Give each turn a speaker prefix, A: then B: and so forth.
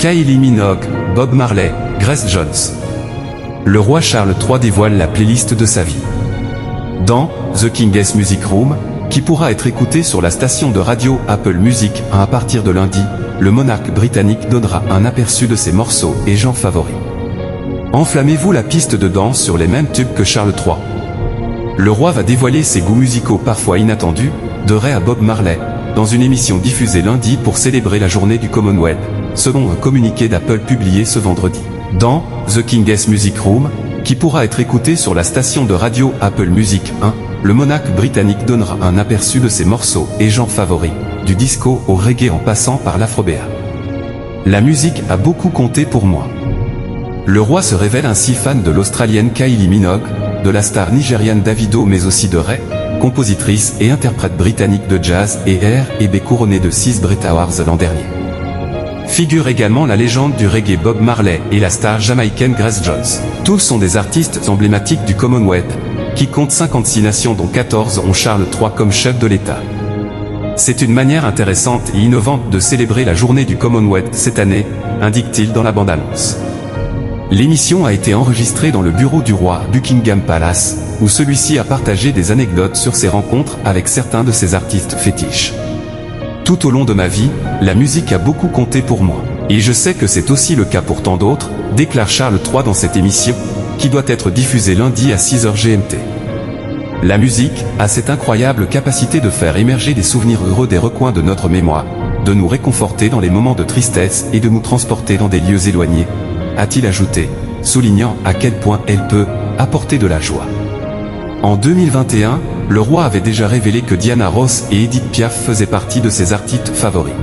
A: Kylie Minogue, Bob Marley, Grace Jones. Le roi Charles III dévoile la playlist de sa vie. Dans The King's Music Room, qui pourra être écouté sur la station de radio Apple Music à partir de lundi, le monarque britannique donnera un aperçu de ses morceaux et genres favoris. Enflammez-vous la piste de danse sur les mêmes tubes que Charles III. Le roi va dévoiler ses goûts musicaux parfois inattendus, de Ray à Bob Marley, dans une émission diffusée lundi pour célébrer la journée du Commonwealth, selon un communiqué d'Apple publié ce vendredi. Dans The King's Music Room, qui pourra être écouté sur la station de radio Apple Music 1, le monarque britannique donnera un aperçu de ses morceaux et genres favoris, du disco au reggae en passant par l'afro-béat. La musique a beaucoup compté pour moi. Le roi se révèle ainsi fan de l'Australienne Kylie Minogue, de la star nigériane Davido mais aussi de Ray, compositrice et interprète britannique de jazz et R&B couronnée de 6 Brit Awards l'an dernier. Figure également la légende du reggae Bob Marley et la star jamaïcaine Grace Jones. Tous sont des artistes emblématiques du Commonwealth, qui compte 56 nations dont 14 ont Charles III comme chef de l'État. C'est une manière intéressante et innovante de célébrer la journée du Commonwealth cette année, indique-t-il dans la bande-annonce. L'émission a été enregistrée dans le bureau du roi à Buckingham Palace, où celui-ci a partagé des anecdotes sur ses rencontres avec certains de ses artistes fétiches. Tout au long de ma vie, la musique a beaucoup compté pour moi. Et je sais que c'est aussi le cas pour tant d'autres, déclare Charles III dans cette émission, qui doit être diffusée lundi à 6h GMT. La musique a cette incroyable capacité de faire émerger des souvenirs heureux des recoins de notre mémoire, de nous réconforter dans les moments de tristesse et de nous transporter dans des lieux éloignés, a-t-il ajouté, soulignant à quel point elle peut apporter de la joie. En 2021, le roi avait déjà révélé que Diana Ross et Edith Piaf faisaient partie de ses artistes favoris.